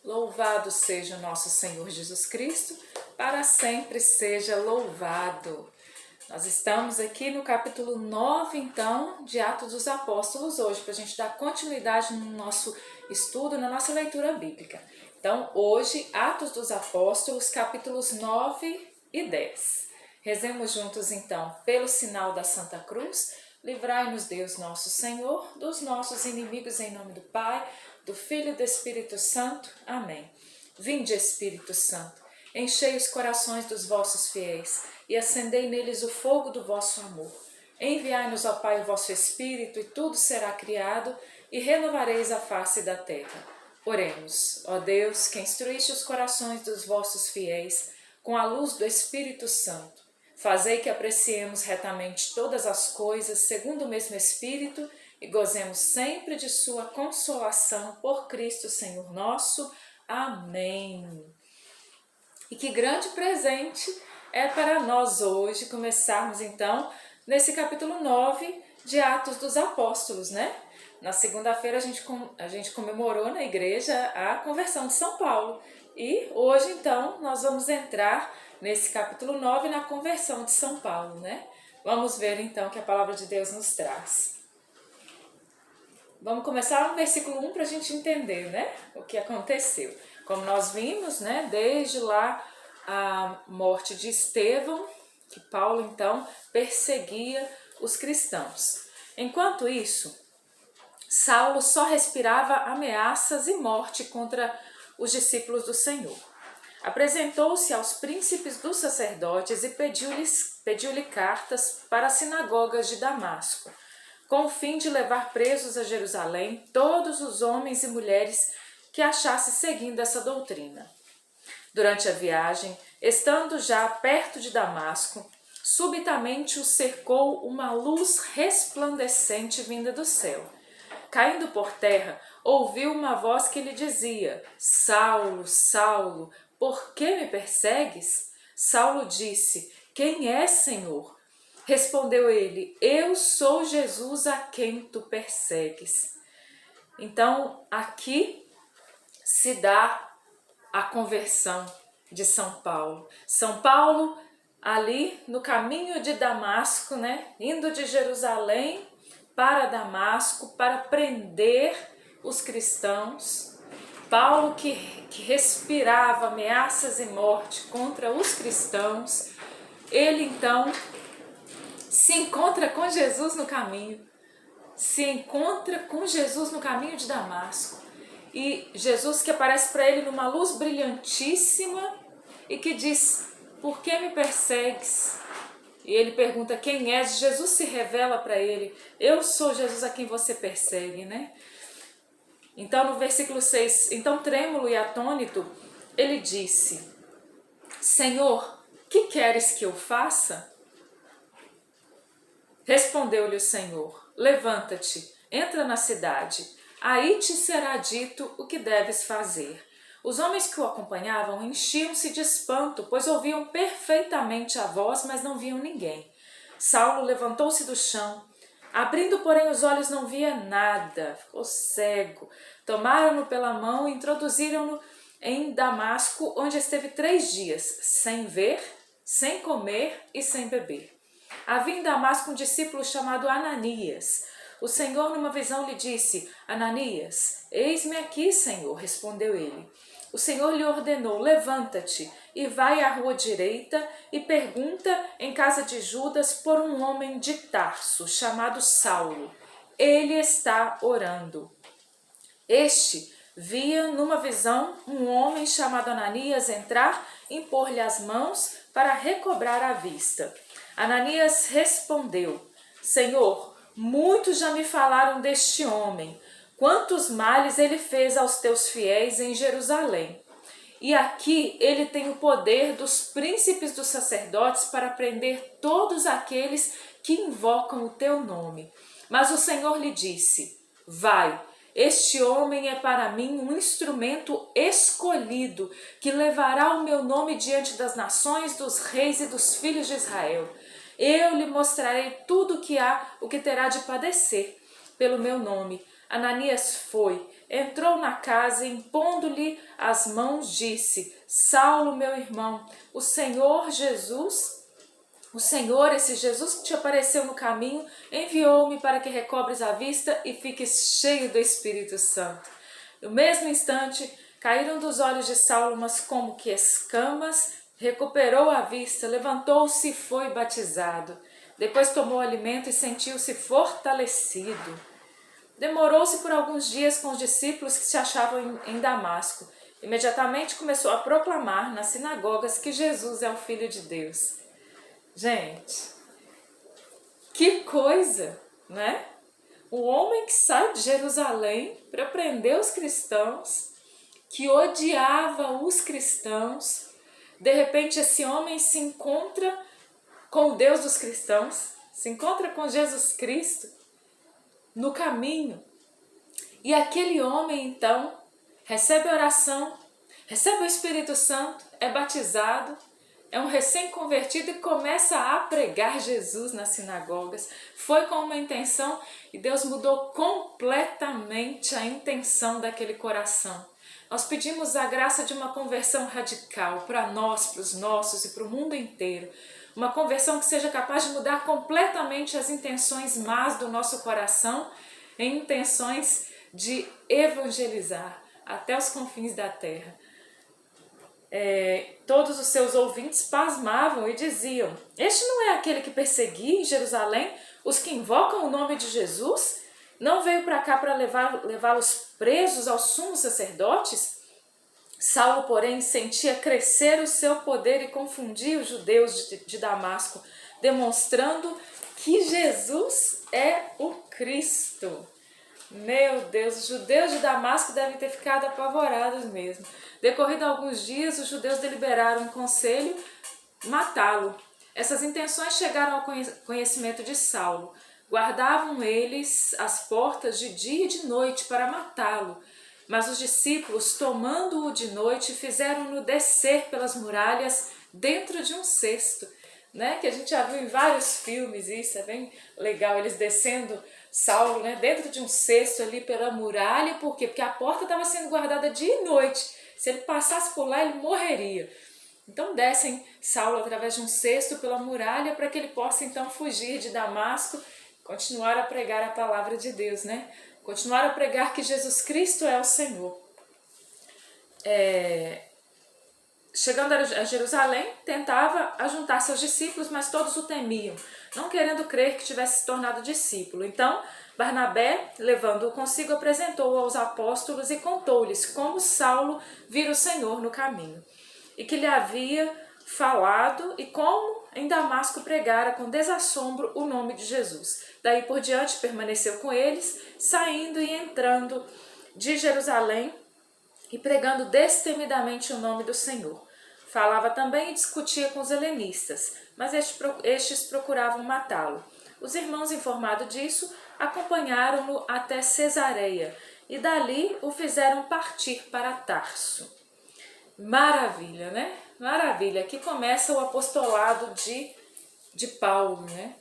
Louvado seja o nosso Senhor Jesus Cristo, para sempre seja louvado. Nós estamos aqui no capítulo 9, então, de Atos dos Apóstolos hoje, para a gente dar continuidade no nosso estudo, na nossa leitura bíblica. Então, hoje, Atos dos Apóstolos, capítulos 9 e 10. Rezemos juntos, então, pelo sinal da Santa Cruz. Livrai-nos, Deus nosso Senhor, dos nossos inimigos, em nome do Pai, do Filho e do Espírito Santo. Amém. Vinde, Espírito Santo, enchei os corações dos vossos fiéis e acendei neles o fogo do vosso amor. Enviai-nos, ó Pai, o vosso Espírito, e tudo será criado, e renovareis a face da terra. Oremos, ó Deus, que instruíste os corações dos vossos fiéis com a luz do Espírito Santo. Fazei que apreciemos retamente todas as coisas segundo o mesmo Espírito e gozemos sempre de sua consolação por Cristo Senhor nosso. Amém. E que grande presente é para nós hoje começarmos então nesse capítulo 9 de Atos dos Apóstolos, né? Na segunda-feira a gente comemorou na igreja a conversão de São Paulo. E hoje então nós vamos entrar nesse capítulo 9 na conversão de São Paulo, né? Vamos ver então o que a palavra de Deus nos traz. Vamos começar no versículo 1 para a gente entender, né? O que aconteceu. Como nós vimos, né? Desde lá a morte de Estevão, que Paulo então perseguia os cristãos. Enquanto isso, Saulo só respirava ameaças e morte contra os discípulos do Senhor. Apresentou-se aos príncipes dos sacerdotes e pediu-lhe cartas para as sinagogas de Damasco, com o fim de levar presos a Jerusalém todos os homens e mulheres que achasse seguindo essa doutrina. Durante a viagem, estando já perto de Damasco, subitamente o cercou uma luz resplandecente vinda do céu. Caindo por terra, ouviu uma voz que lhe dizia: Saulo, Saulo, por que me persegues? Saulo disse: Quem é, Senhor? Respondeu ele: Eu sou Jesus a quem tu persegues. Então, aqui se dá a conversão de São Paulo. São Paulo, ali no caminho de Damasco, né? Indo de Jerusalém para Damasco para prender os cristãos. Paulo que respirava ameaças e morte contra os cristãos, ele então se encontra com Jesus no caminho, de Damasco. E Jesus que aparece para ele numa luz brilhantíssima e que diz: Por que me persegues? E ele pergunta: Quem és? Jesus se revela para ele: Eu sou Jesus a quem você persegue, né? Então no versículo 6, então trêmulo e atônito, ele disse: Senhor, que queres que eu faça? Respondeu-lhe o Senhor: Levanta-te, entra na cidade, aí te será dito o que deves fazer. Os homens que o acompanhavam enchiam-se de espanto, pois ouviam perfeitamente a voz, mas não viam ninguém. Saulo levantou-se do chão. Abrindo, porém, os olhos não via nada, ficou cego. Tomaram-no pela mão e introduziram-no em Damasco, onde esteve 3 dias, sem ver, sem comer e sem beber. Havia em Damasco um discípulo chamado Ananias. O Senhor, numa visão, lhe disse: Ananias. Eis-me aqui, Senhor, respondeu ele. O Senhor lhe ordenou: Levanta-te e vai à rua direita e pergunta em casa de Judas por um homem de Tarso, chamado Saulo. Ele está orando. Este via numa visão um homem chamado Ananias entrar e impor-lhe as mãos para recobrar a vista. Ananias respondeu: Senhor, muitos já me falaram deste homem, quantos males ele fez aos teus fiéis em Jerusalém. E aqui ele tem o poder dos príncipes dos sacerdotes para prender todos aqueles que invocam o teu nome. Mas o Senhor lhe disse: Vai, este homem é para mim um instrumento escolhido, que levará o meu nome diante das nações, dos reis e dos filhos de Israel. Eu lhe mostrarei tudo o que terá de padecer pelo meu nome. Ananias foi entrou na casa e, impondo-lhe as mãos, disse: Saulo, meu irmão, esse Jesus que te apareceu no caminho, enviou-me para que recobres a vista e fiques cheio do Espírito Santo. No mesmo instante, caíram dos olhos de Saulo umas como que escamas, recuperou a vista, levantou-se e foi batizado. Depois tomou alimento e sentiu-se fortalecido. Demorou-se por alguns dias com os discípulos que se achavam em Damasco. Imediatamente começou a proclamar nas sinagogas que Jesus é o Filho de Deus. Gente, que coisa, né? O homem que sai de Jerusalém para prender os cristãos, que odiava os cristãos, de repente esse homem se encontra com o Deus dos cristãos, se encontra com Jesus Cristo no caminho. E aquele homem então recebe a oração, recebe o Espírito Santo, é batizado, é um recém-convertido e começa a pregar Jesus nas sinagogas. Foi com uma intenção e Deus mudou completamente a intenção daquele coração. Nós pedimos a graça de uma conversão radical para nós, para os nossos e para o mundo inteiro. Uma conversão que seja capaz de mudar completamente as intenções más do nosso coração em intenções de evangelizar até os confins da terra. Todos os seus ouvintes pasmavam e diziam: Este não é aquele que perseguia em Jerusalém os que invocam o nome de Jesus? Não veio para cá para levá-los presos aos sumos sacerdotes? Saulo, porém, sentia crescer o seu poder e confundia os judeus de Damasco, demonstrando que Jesus é o Cristo. Meu Deus, os judeus de Damasco devem ter ficado apavorados mesmo. Decorrido alguns dias, os judeus deliberaram em conselho matá-lo. Essas intenções chegaram ao conhecimento de Saulo. Guardavam eles as portas de dia e de noite para matá-lo. Mas os discípulos, tomando-o de noite, fizeram-no descer pelas muralhas dentro de um cesto. Né? Que a gente já viu em vários filmes isso, é bem legal, eles descendo Saulo, né, dentro de um cesto ali pela muralha. Por quê? Porque a porta estava sendo guardada dia e noite. Se ele passasse por lá, ele morreria. Então descem Saulo através de um cesto pela muralha para que ele possa então fugir de Damasco, continuar a pregar a palavra de Deus, né? Continuar a pregar que Jesus Cristo é o Senhor. Chegando a Jerusalém, tentava ajuntar seus discípulos, mas todos o temiam, não querendo crer que tivesse se tornado discípulo. Então, Barnabé, levando-o consigo, apresentou-o aos apóstolos e contou-lhes como Saulo vira o Senhor no caminho, e que lhe havia falado e como em Damasco pregara com desassombro o nome de Jesus. Daí por diante permaneceu com eles, saindo e entrando de Jerusalém e pregando destemidamente o nome do Senhor. Falava também e discutia com os helenistas, mas estes procuravam matá-lo. Os irmãos, informados disso, acompanharam-no até Cesareia e dali o fizeram partir para Tarso. Maravilha, né? Maravilha. Aqui começa o apostolado de Paulo, né?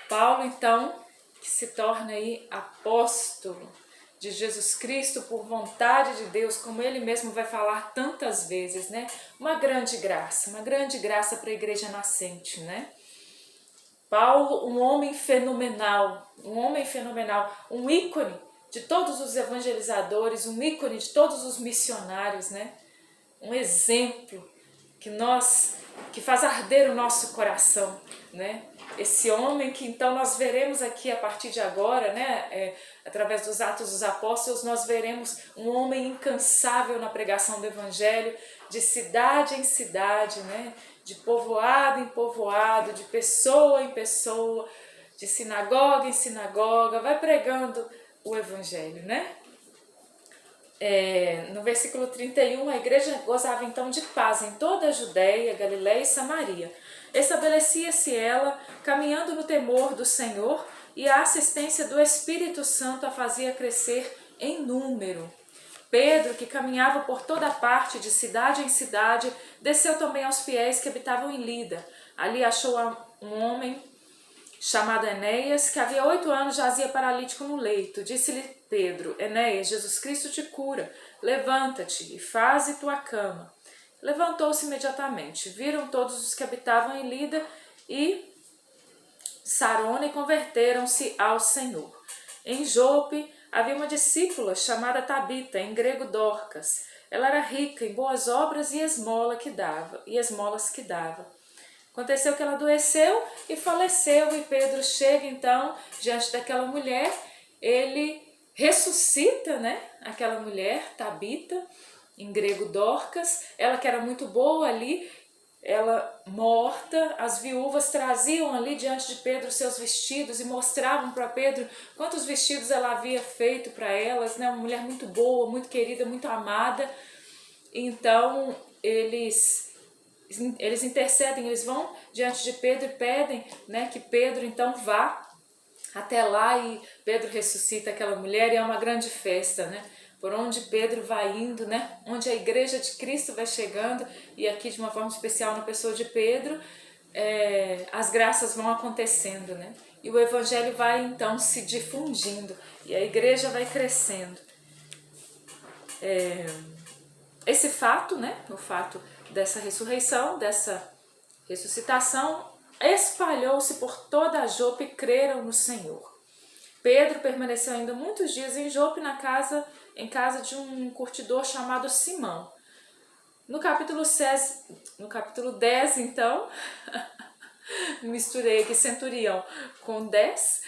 Paulo, então, que se torna aí apóstolo de Jesus Cristo por vontade de Deus, como ele mesmo vai falar tantas vezes, né? Uma grande graça para a igreja nascente, né? Paulo, um homem fenomenal, um ícone de todos os evangelizadores, um ícone de todos os missionários, né? Um exemplo que faz arder o nosso coração, né? Esse homem que então nós veremos aqui a partir de agora, né? Através dos Atos dos Apóstolos, nós veremos um homem incansável na pregação do Evangelho, de cidade em cidade, né? De povoado em povoado, de pessoa em pessoa, de sinagoga em sinagoga, vai pregando o Evangelho, né? No versículo 31, a igreja gozava então de paz em toda a Judéia, Galiléia e Samaria. Estabelecia-se ela, caminhando no temor do Senhor, e a assistência do Espírito Santo a fazia crescer em número. Pedro, que caminhava por toda parte, de cidade em cidade, desceu também aos fiéis que habitavam em Lida. Ali achou um homem chamado Enéas, que havia 8 anos jazia paralítico no leito. Disse-lhe Pedro: Enéas, Jesus Cristo te cura, levanta-te e faze tua cama. Levantou-se imediatamente. Viram todos os que habitavam em Lida e Sarona e converteram-se ao Senhor. Em Jope havia uma discípula chamada Tabita, em grego Dorcas. Ela era rica em boas obras e esmolas que dava. Aconteceu que ela adoeceu e faleceu, e Pedro chega então diante daquela mulher, ele ressuscita, né, aquela mulher, Tabita, em grego Dorcas, ela que era muito boa ali, ela morta, as viúvas traziam ali diante de Pedro seus vestidos e mostravam para Pedro quantos vestidos ela havia feito para elas, né, uma mulher muito boa, muito querida, muito amada. Então eles intercedem, eles vão diante de Pedro e pedem, né, que Pedro então vá até lá, e Pedro ressuscita aquela mulher e é uma grande festa, né? Por onde Pedro vai indo, né? Onde a igreja de Cristo vai chegando, e aqui de uma forma especial na pessoa de Pedro, as graças vão acontecendo, né? E o evangelho vai então se difundindo e a igreja vai crescendo. Esse fato, né? O fato dessa ressurreição, dessa ressuscitação, espalhou-se por toda a Jope e creram no Senhor. Pedro permaneceu ainda muitos dias em Jope, em casa de um curtidor chamado Simão. No capítulo 10, então, misturei aqui centurião com 10.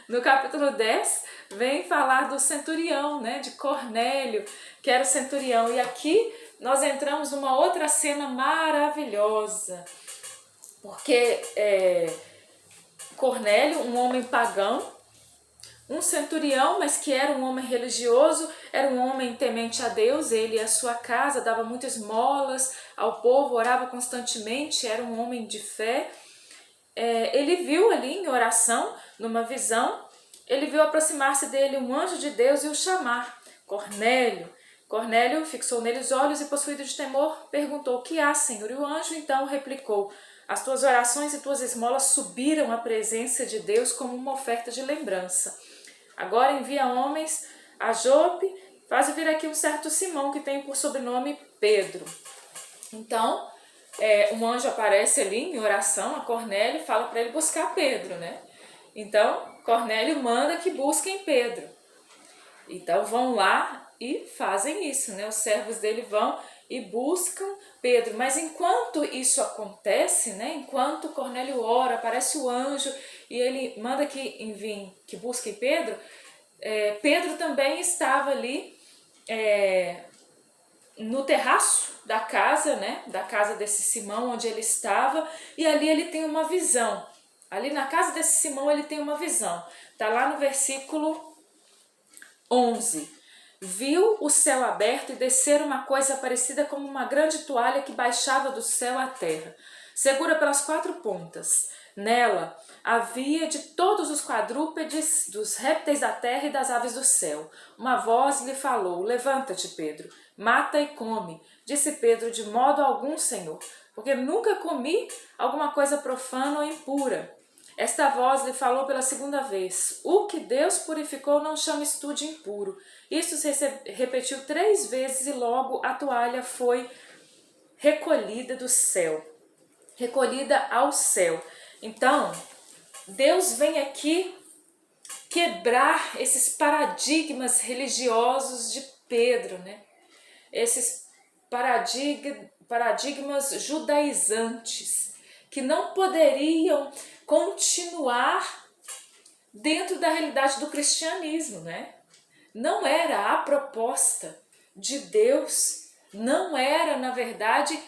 No capítulo 10, vem falar do centurião, né, de Cornélio, que era o centurião. E aqui nós entramos numa outra cena maravilhosa, porque Cornélio, um homem pagão, um centurião, mas que era um homem religioso, era um homem temente a Deus, ele e a sua casa, dava muitas esmolas ao povo, orava constantemente, era um homem de fé. Ele viu ali em oração, numa visão, ele viu aproximar-se dele um anjo de Deus e o chamar: Cornélio. Cornélio fixou nele os olhos e, possuído de temor, perguntou: o que há, Senhor? E o anjo então replicou: as tuas orações e tuas esmolas subiram à presença de Deus como uma oferta de lembrança. Agora envia homens a Jope, faz vir aqui um certo Simão que tem por sobrenome Pedro. Então, um anjo aparece ali em oração a Cornélio e fala para ele buscar Pedro, né? Então, Cornélio manda que busquem Pedro. Então, vão lá e fazem isso, né? Os servos dele vão e buscam Pedro. Mas enquanto isso acontece, né? Enquanto Cornélio ora, aparece o anjo e ele manda que busquem Pedro, Pedro também estava ali no terraço da casa, né? Da casa desse Simão, onde ele estava, e ali ele tem uma visão. Ali na casa desse Simão ele tem uma visão. Está lá no versículo 11. Viu o céu aberto e descer uma coisa parecida como uma grande toalha que baixava do céu à terra, segura pelas 4 pontas. Nela havia de todos os quadrúpedes, dos répteis da terra e das aves do céu. Uma voz lhe falou: levanta-te, Pedro, mata e come. Disse Pedro: de modo algum, Senhor, porque nunca comi alguma coisa profana ou impura. Esta voz lhe falou pela segunda vez: o que Deus purificou não chames tu de impuro. Isso se repetiu 3 vezes e logo a toalha foi recolhida do céu, recolhida ao céu. Então, Deus vem aqui quebrar esses paradigmas religiosos de Pedro, né? Esses paradigmas judaizantes que não poderiam continuar dentro da realidade do cristianismo, né? Não era a proposta de Deus, não era, na verdade,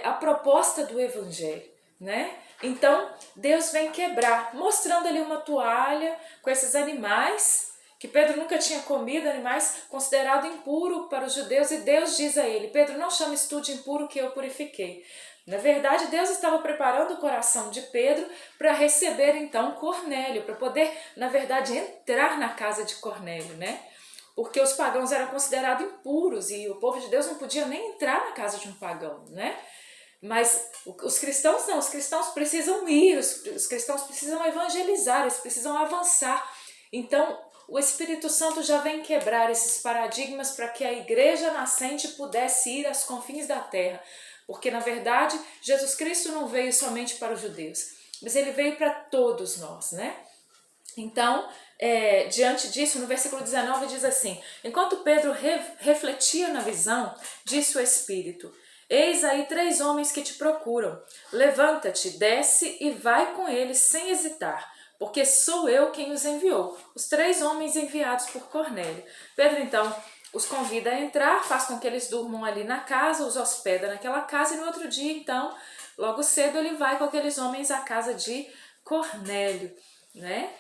a proposta do evangelho, né? Então, Deus vem quebrar, mostrando ali uma toalha com esses animais, que Pedro nunca tinha comido, animais considerados impuros para os judeus, e Deus diz a ele: Pedro, não chames tu de impuro que eu purifiquei. Na verdade, Deus estava preparando o coração de Pedro para receber então Cornélio, para poder, na verdade, entrar na casa de Cornélio, né? Porque os pagãos eram considerados impuros e o povo de Deus não podia nem entrar na casa de um pagão, né? Mas os cristãos não, os cristãos precisam ir, os cristãos precisam evangelizar, eles precisam avançar. Então, o Espírito Santo já vem quebrar esses paradigmas para que a igreja nascente pudesse ir aos confins da terra. Porque, na verdade, Jesus Cristo não veio somente para os judeus, mas ele veio para todos nós, né? Então, diante disso, no versículo 19 diz assim: enquanto Pedro refletia na visão, disse o Espírito: eis aí 3 homens que te procuram. Levanta-te, desce e vai com eles sem hesitar, porque sou eu quem os enviou. Os 3 homens enviados por Cornélio. Pedro, então, os convida a entrar, faz com que eles durmam ali na casa, os hospeda naquela casa, e no outro dia, então, logo cedo, ele vai com aqueles homens à casa de Cornélio, né?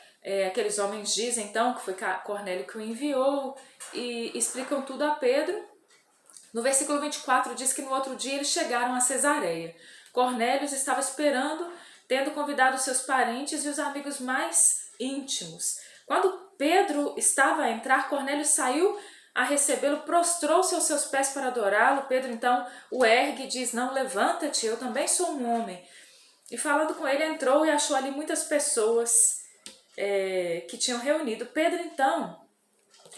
Aqueles homens dizem, então, que foi Cornélio que o enviou, e explicam tudo a Pedro. No versículo 24 diz que no outro dia eles chegaram a Cesareia. Cornélio estava esperando, tendo convidado seus parentes e os amigos mais íntimos. Quando Pedro estava a entrar, Cornélio saiu a recebê-lo, prostrou-se aos seus pés para adorá-lo. Pedro então o ergue e diz: não, levanta-te, eu também sou um homem. E falando com ele, entrou e achou ali muitas pessoas que tinham reunido. Pedro então,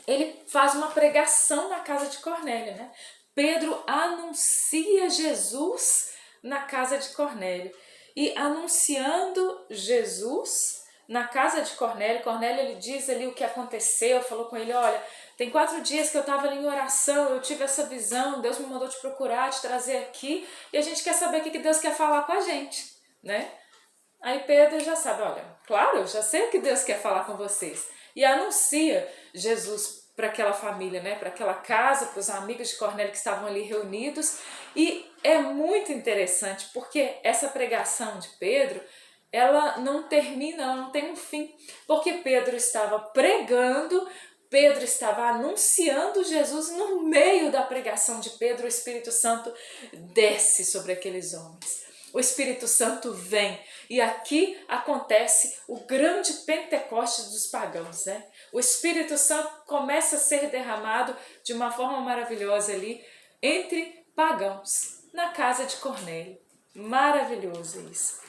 ele faz uma pregação na casa de Cornélio, né? Pedro anuncia Jesus na casa de Cornélio. E anunciando Jesus na casa de Cornélio, Cornélio ele diz ali o que aconteceu, falou com ele: olha, tem 4 dias que eu estava ali em oração, eu tive essa visão, Deus me mandou te procurar, te trazer aqui, e a gente quer saber o que Deus quer falar com a gente, né? Aí Pedro já sabe: olha, claro, eu já sei o que Deus quer falar com vocês. E anuncia Jesus para aquela família, né? Para aquela casa, para os amigos de Cornélio que estavam ali reunidos. E é muito interessante, porque essa pregação de Pedro, ela não termina, ela não tem um fim. Porque Pedro estava pregando, Pedro estava anunciando Jesus. No meio da pregação de Pedro, o Espírito Santo desce sobre aqueles homens. O Espírito Santo vem, e aqui acontece o grande Pentecostes dos pagãos, né? O Espírito Santo começa a ser derramado de uma forma maravilhosa ali entre pagãos, na casa de Cornélio. Maravilhoso isso.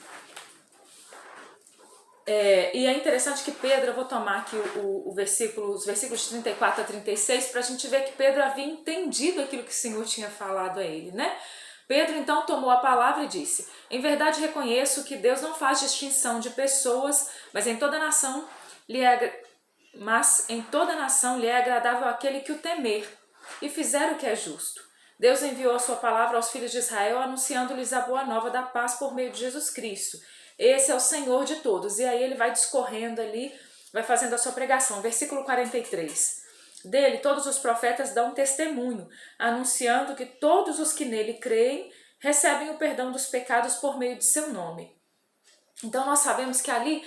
E é interessante que Pedro, eu vou tomar aqui os versículos 34 a 36, para a gente ver que Pedro havia entendido aquilo que o Senhor tinha falado a ele, né? Pedro então tomou a palavra e disse: em verdade reconheço que Deus não faz distinção de pessoas, mas em toda nação lhe é agradável aquele que o temer e fizer o que é justo. Deus enviou a sua palavra aos filhos de Israel, anunciando-lhes a boa nova da paz por meio de Jesus Cristo. Esse é o Senhor de todos. E aí ele vai discorrendo ali, vai fazendo a sua pregação. Versículo 43. Dele, todos os profetas dão testemunho, anunciando que todos os que nele creem recebem o perdão dos pecados por meio de seu nome. Então nós sabemos que ali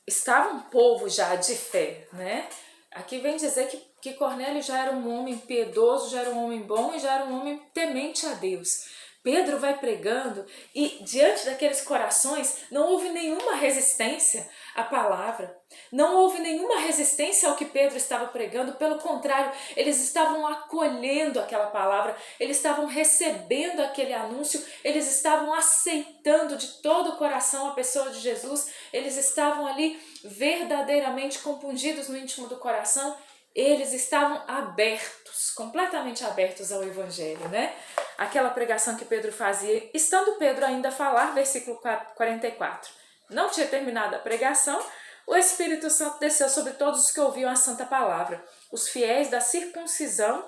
estava um povo já de fé, né? Aqui vem dizer que Cornélio já era um homem piedoso, já era um homem bom e já era um homem temente a Deus. Pedro vai pregando e diante daqueles corações não houve nenhuma resistência à palavra, não houve nenhuma resistência ao que Pedro estava pregando, pelo contrário, eles estavam acolhendo aquela palavra, eles estavam recebendo aquele anúncio, eles estavam aceitando de todo o coração a pessoa de Jesus, eles estavam ali verdadeiramente compungidos no íntimo do coração. Eles estavam abertos, completamente abertos ao Evangelho, né? Aquela pregação que Pedro fazia, estando Pedro ainda a falar, versículo 44. Não tinha terminado a pregação, o Espírito Santo desceu sobre todos os que ouviam a santa palavra. Os fiéis da circuncisão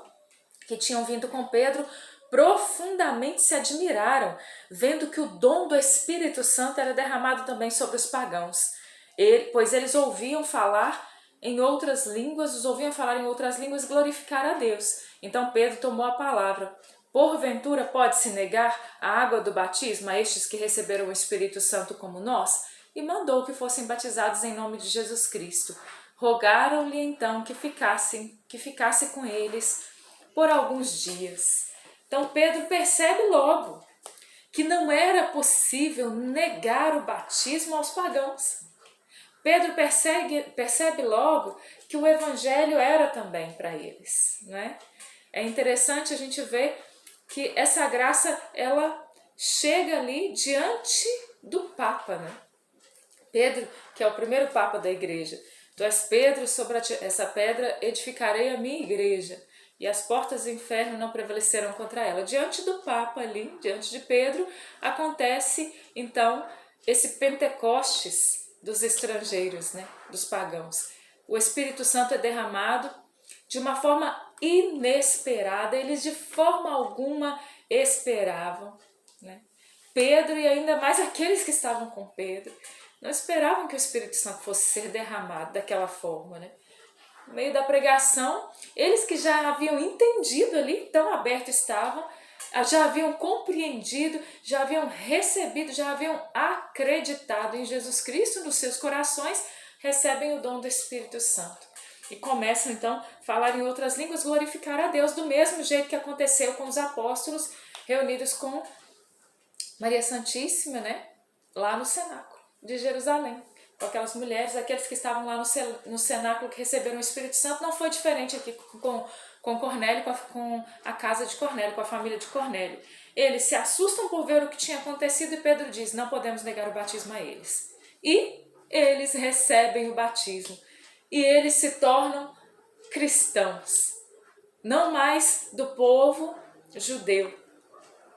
que tinham vindo com Pedro profundamente se admiraram, vendo que o dom do Espírito Santo era derramado também sobre os pagãos. Pois eles ouviam falar em outras línguas, os ouviam falar em outras línguas e glorificar a Deus. Então Pedro tomou a palavra: porventura pode-se negar a água do batismo a estes que receberam o Espírito Santo como nós? E mandou que fossem batizados em nome de Jesus Cristo. Rogaram-lhe então que ficasse com eles por alguns dias. Então Pedro percebe logo que não era possível negar o batismo aos pagãos. Pedro percebe logo que o Evangelho era também para eles, né? É interessante a gente ver que essa graça, ela chega ali diante do Papa, né? Pedro, que é o primeiro Papa da Igreja, Tu és Pedro, sobre essa pedra edificarei a minha igreja, e as portas do inferno não prevalecerão contra ela. Diante do Papa ali, diante de Pedro, acontece então esse Pentecostes dos estrangeiros, né, dos pagãos. O Espírito Santo é derramado de uma forma inesperada, eles de forma alguma esperavam, né? Pedro e ainda mais aqueles que estavam com Pedro não esperavam que o Espírito Santo fosse ser derramado daquela forma, né? No meio da pregação, eles que já haviam entendido ali, tão abertos estavam, já haviam compreendido, já haviam recebido, já haviam acreditado em Jesus Cristo nos seus corações, recebem o dom do Espírito Santo. E começam então a falar em outras línguas, glorificar a Deus, do mesmo jeito que aconteceu com os apóstolos reunidos com Maria Santíssima, né? Lá no cenáculo de Jerusalém. Com aquelas mulheres, aqueles que estavam lá no cenáculo que receberam o Espírito Santo, não foi diferente aqui com Cornélio, com a casa de Cornélio, com a família de Cornélio. Eles se assustam por ver o que tinha acontecido e Pedro diz, não podemos negar o batismo a eles. E eles recebem o batismo. E eles se tornam cristãos. Não mais do povo judeu.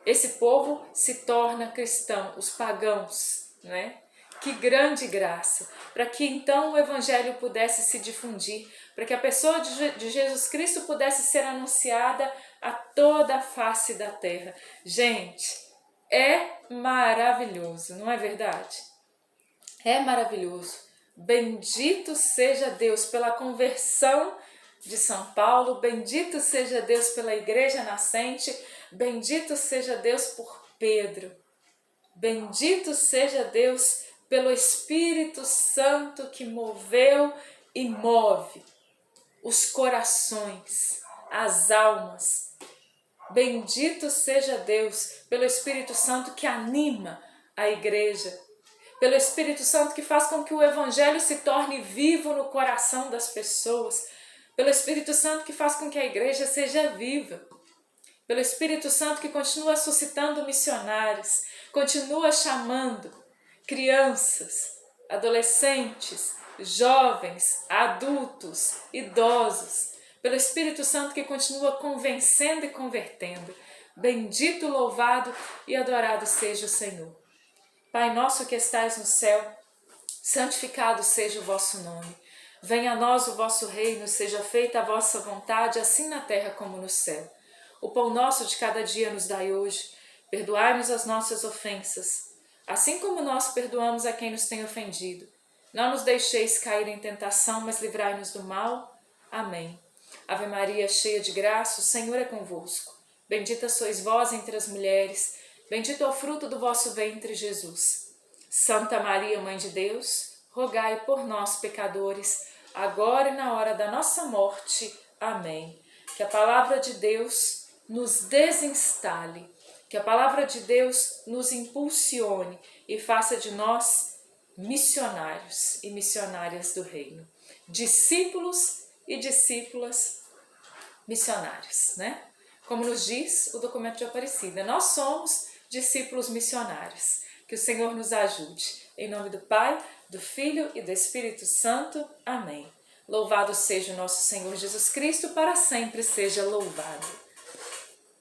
Esse povo se torna cristão, os pagãos, né? Que grande graça, para que então o Evangelho pudesse se difundir, para que a pessoa de Jesus Cristo pudesse ser anunciada a toda a face da terra. Gente, é maravilhoso, não é verdade? É maravilhoso. Bendito seja Deus pela conversão de São Paulo, bendito seja Deus pela igreja nascente, bendito seja Deus por Pedro, bendito seja Deus pelo Espírito Santo que moveu e move os corações, as almas. Bendito seja Deus pelo Espírito Santo que anima a igreja, pelo Espírito Santo que faz com que o Evangelho se torne vivo no coração das pessoas, pelo Espírito Santo que faz com que a igreja seja viva, pelo Espírito Santo que continua suscitando missionários, continua chamando crianças, adolescentes, jovens, adultos, idosos, pelo Espírito Santo que continua convencendo e convertendo. Bendito, louvado e adorado seja o Senhor. Pai nosso que estais no céu, santificado seja o vosso nome. Venha a nós o vosso reino, seja feita a vossa vontade, assim na terra como no céu. O pão nosso de cada dia nos dai hoje. Perdoai-nos as nossas ofensas, assim como nós perdoamos a quem nos tem ofendido. Não nos deixeis cair em tentação, mas livrai-nos do mal. Amém. Ave Maria, cheia de graça, o Senhor é convosco. Bendita sois vós entre as mulheres, bendito é o fruto do vosso ventre, Jesus. Santa Maria, Mãe de Deus, rogai por nós, pecadores, agora e na hora da nossa morte. Amém. Que a palavra de Deus nos desinstale, que a palavra de Deus nos impulsione e faça de nós missionários e missionárias do reino, discípulos e discípulas missionários, né? Como nos diz o documento de Aparecida, nós somos discípulos missionários. Que o Senhor nos ajude. Em nome do Pai, do Filho e do Espírito Santo. Amém. Louvado seja o nosso Senhor Jesus Cristo, para sempre seja louvado.